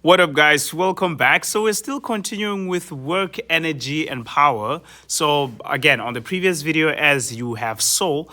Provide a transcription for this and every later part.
What up, guys? Welcome back. So we're still continuing with work, energy, and power. So again, on the previous video, as you have saw,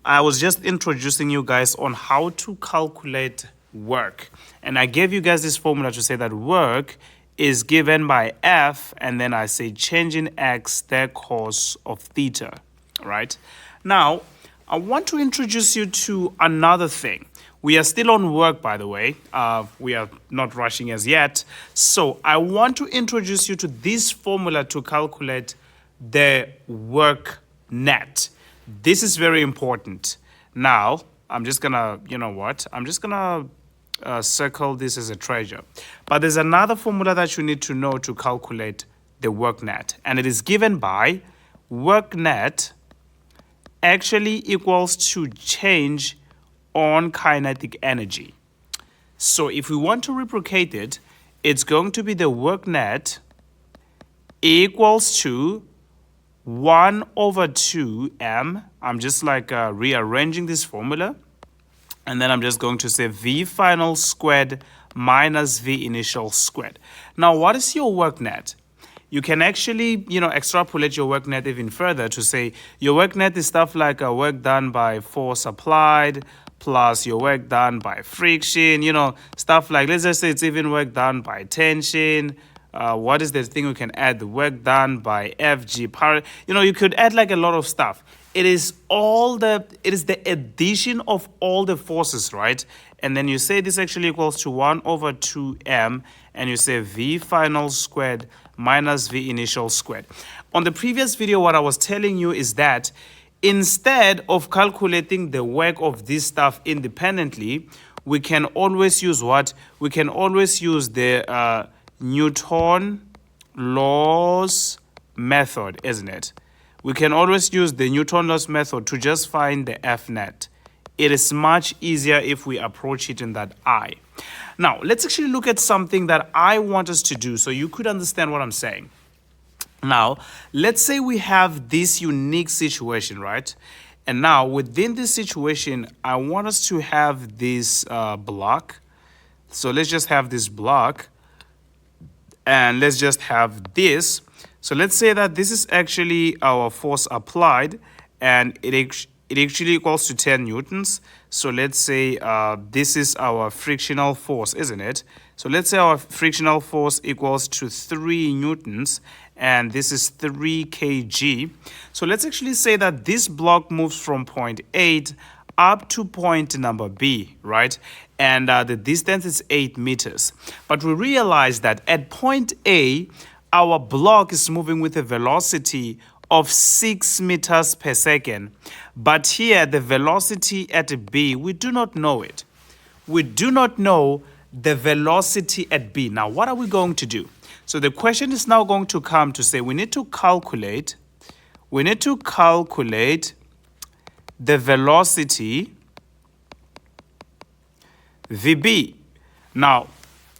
I was just introducing you guys on how to calculate work. And I gave you guys this formula to say that work is given by F, and then I say change in X, the cos of theta, right? Now, I want to introduce you to another thing. We are still on work, by the way. We are not rushing as yet. So I want to introduce you to this formula to calculate the work net. This is very important. Now, I'm just gonna, I'm just gonna circle this as a treasure. But there's another formula that you need to know to calculate the work net. And it is given by work net actually equals to change on kinetic energy. So if we want to replicate it, it's going to be the work net equals to 1 over 2m. I'm just like rearranging this formula. And then I'm just going to say V final squared minus V initial squared. Now, what is your work net? You can actually, extrapolate your work net even further to say your work net is stuff like work done by force applied plus your work done by friction, stuff like, let's just say it's even work done by tension. What is the thing we can add? The work done by FG power. You could add like a lot of stuff. It is the addition of all the forces, right? And then you say this actually equals to 1 over 2m, and you say V final squared minus V initial squared. On the previous video, what I was telling you is that instead of calculating the work of this stuff independently, we can always use what? We can always use the Newton laws method, isn't it? We can always use the Newton laws method to just find the F net. It is much easier if we approach it in that I. Now, let's actually look at something that I want us to do so you could understand what I'm saying. Now, let's say we have this unique situation, right? And now, within this situation, I want us to have this block. So let's just have this block. And let's just have this. So let's say that this is actually our force applied, and it actually equals to 10 newtons. So let's say this is our frictional force, isn't it? So let's say our frictional force equals to 3 newtons, and this is 3 kg. So let's actually say that this block moves from point A up to point number B, right? And the distance is 8 meters. But we realize that at point A, our block is moving with a velocity of 6 meters per second. But here, the velocity at B, we do not know it. We do not know the velocity at B. Now, what are we going to do? So the question is now going to come to say we need to calculate the velocity VB. Now,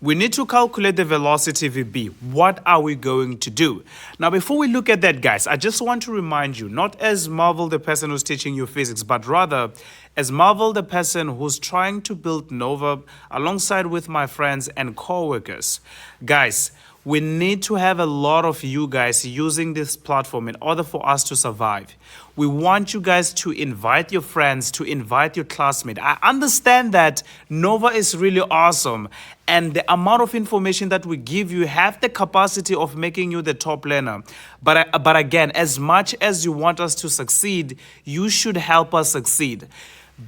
we need to calculate the velocity VB. What are we going to do? Now, before we look at that, guys, I just want to remind you, not as Marvel, the person who's teaching you physics, but rather as Marvel, the person who's trying to build Nova alongside with my friends and co-workers. Guys, we need to have a lot of you guys using this platform in order for us to survive. We want you guys to invite your friends, to invite your classmates. I understand that Nova is really awesome, and the amount of information that we give you have the capacity of making you the top learner. But again, as much as you want us to succeed, you should help us succeed.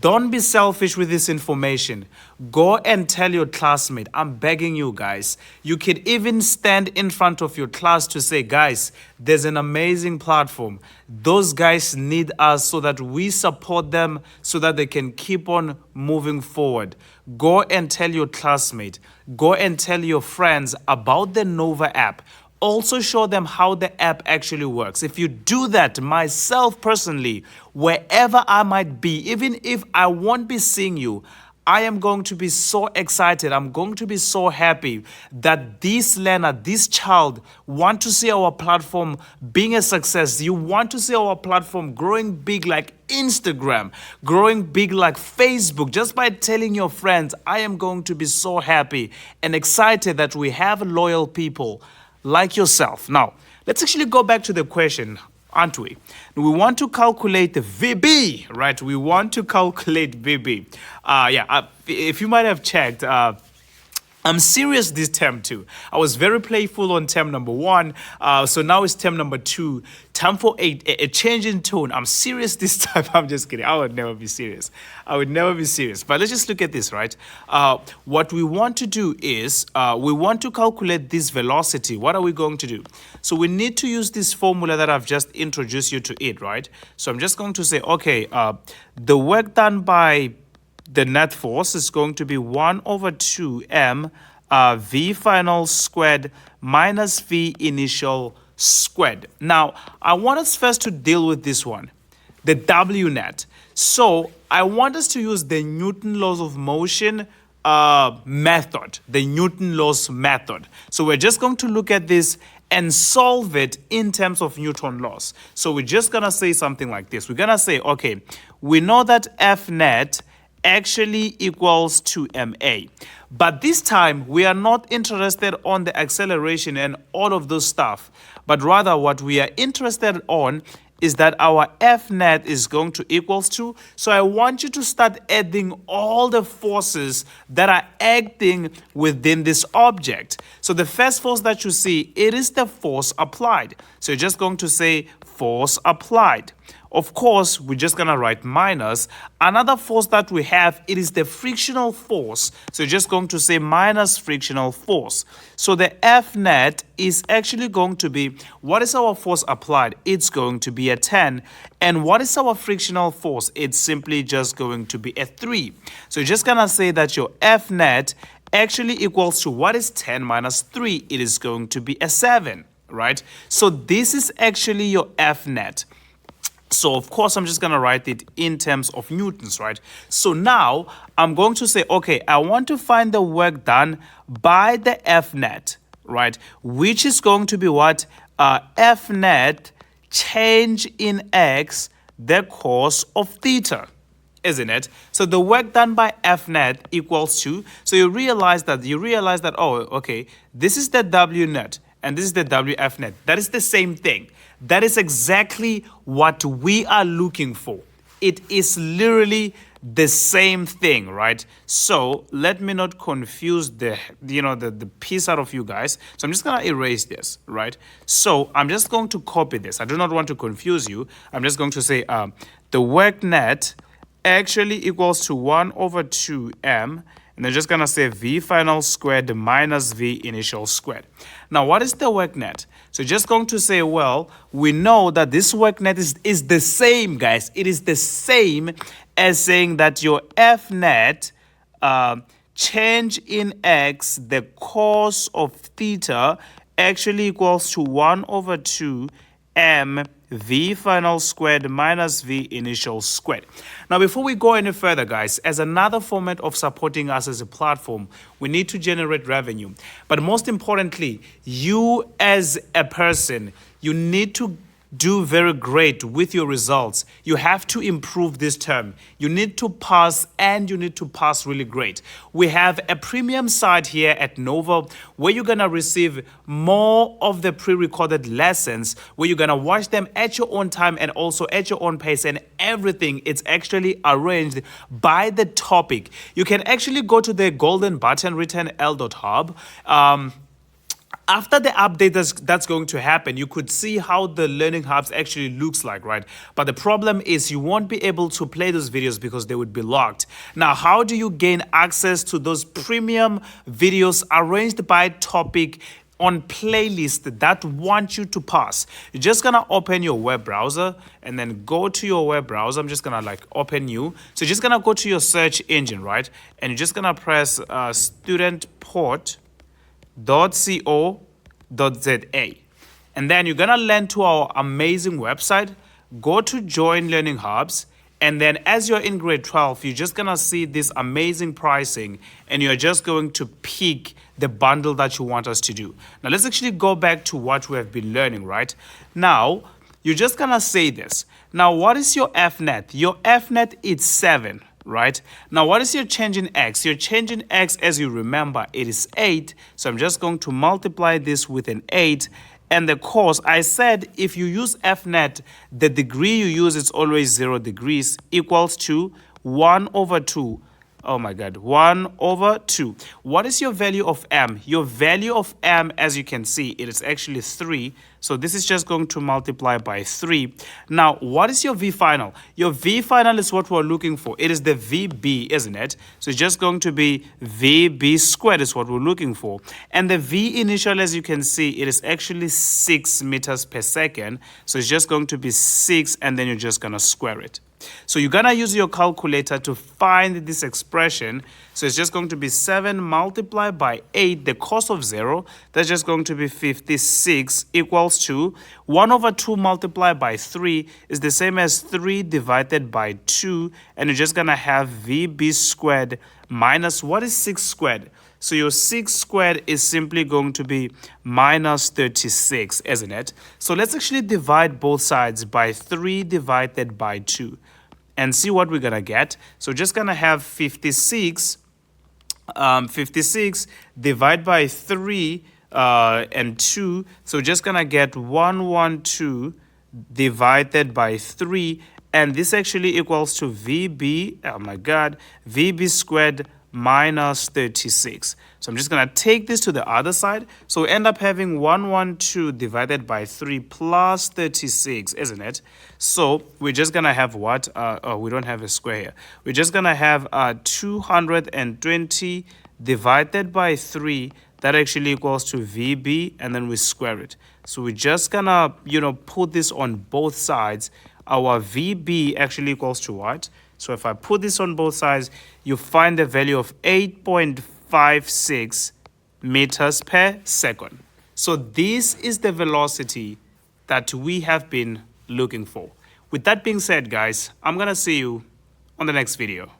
Don't be selfish with this information. Go and tell your classmate. I'm begging you guys. You can even stand in front of your class to say, guys, there's an amazing platform. Those guys need us so that we support them so that they can keep on moving forward. Go and tell your classmate. Go and tell your friends about the Nova app. Also show them how the app actually works. If you do that, myself personally, wherever I might be, even if I won't be seeing you, I am going to be so excited. I'm going to be so happy that this learner, this child, want to see our platform being a success. You want to see our platform growing big like Instagram, growing big like Facebook. Just by telling your friends, I am going to be so happy and excited that we have loyal people like yourself. Now, let's actually go back to the question, aren't we? We want to calculate the VB, right? We want to calculate VB. If you might have checked, I'm serious this term too. I was very playful on term number 1. So now it's term number 2. Time for a change in tone. I'm serious this time. I'm just kidding. I would never be serious. But let's just look at this, right? What we want to do is we want to calculate this velocity. What are we going to do? So we need to use this formula that I've just introduced you to it, right? So I'm just going to say, okay, the work done by the net force is going to be 1 over 2m v final squared minus v initial squared. Now, I want us first to deal with this one, the W net. So I want us to use the Newton laws of motion method, the Newton laws method. So we're just going to look at this and solve it in terms of Newton laws. So we're just going to say something like this. We're going to say, okay, we know that F net actually equals to ma, but this time we are not interested on the acceleration and all of those stuff, but rather what we are interested on is that our F net is going to equals to. So I want you to start adding all the forces that are acting within this object. So the first force that you see, it is the force applied. So you're just going to say force applied. Of course, we're just going to write minus. Another force that we have, it is the frictional force. So you're just going to say minus frictional force. So the F net is actually going to be, what is our force applied? It's going to be a 10. And what is our frictional force? It's simply just going to be a 3. So you're just going to say that your F net actually equals to, what is 10 minus 3? It is going to be a 7, right? So this is actually your F net. So, of course, I'm just going to write it in terms of newtons, right? So now I'm going to say, okay, I want to find the work done by the F net, right? Which is going to be what? F net change in x, the cos of theta, isn't it? So the work done by F net equals to, so you realize that, oh, okay, this is the W net and this is the WF net. That is the same thing. That is exactly what we are looking for. It is literally the same thing, right? So let me not confuse the piece out of you guys. So I'm just gonna erase this, right? So I'm just going to copy this. I do not want to confuse you. I'm just going to say the work net actually equals to 1 over 2m. And they're just going to say V final squared minus V initial squared. Now, what is the work net? So just going to say, well, we know that this work net is the same, guys. It is the same as saying that your F net change in x, the cos of theta, actually equals to 1 over 2m V final squared minus V initial squared. Now, before we go any further, guys, as another format of supporting us as a platform, we need to generate revenue. But most importantly, you as a person, you need to do very great with your results. You have to improve this term. You need to pass, and you need to pass really great. We have a premium site here at Nova where you're going to receive more of the pre-recorded lessons, where you're going to watch them at your own time and also at your own pace, and everything it's actually arranged by the topic. You can actually go to the golden button written L.hub. After the update that's going to happen, you could see how the Learning Hubs actually looks like, right? But the problem is you won't be able to play those videos because they would be locked. Now, how do you gain access to those premium videos arranged by topic on playlist that want you to pass? You're just gonna open your web browser and then go to your web browser. I'm just gonna open new. So you're just gonna go to your search engine, right? And you're just gonna press studentport.co.za, and then you're gonna land to our amazing website. Go to join Learning Hubs, And then as you're in grade 12, you're just going to see this amazing pricing and you're just going to pick the bundle that you want us to do. Now, let's actually go back to what we have been learning, right? Now, you're just going to say this. Now, what is your FNet? Your FNet is 7, right? Now, what is your change in X? Your change in X, as you remember, it is 8. So I'm just going to multiply this with an 8. And the cos, I said if you use FNet, the degree you use is always 0 degrees equals to 1 over 2. Oh my God, 1 over 2. What is your value of M? Your value of M, as you can see, it is actually 3. So this is just going to multiply by 3. Now, what is your V final? Your V final is what we're looking for. It is the VB, isn't it? So it's just going to be VB squared is what we're looking for. And the V initial, as you can see, it is actually 6 meters per second. So it's just going to be 6, and then you're just going to square it. So you're going to use your calculator to find this expression. So it's just going to be 7 multiplied by 8, the cos of 0. That's just going to be 56 equals to 1 over 2 multiplied by 3 is the same as 3 divided by 2. And you're just going to have VB squared minus, what is 6 squared? So your 6 squared is simply going to be minus 36, isn't it? So let's actually divide both sides by 3 divided by 2 and see what we're going to get. So just going to have 56 divided by 3 and 2. So just going to get 112 divided by 3. And this actually equals to VB, oh my God, VB squared minus 36. So I'm just going to take this to the other side. So we end up having 112 divided by 3 plus 36, isn't it? So we're just going to have what? Oh, we don't have a square here. We're just going to have 220 divided by 3. That actually equals to VB, and then we square it. So we're just going to, put this on both sides. Our VB actually equals to what? So if I put this on both sides, you find the value of 8.56 meters per second. So this is the velocity that we have been looking for. With that being said, guys, I'm going to see you on the next video.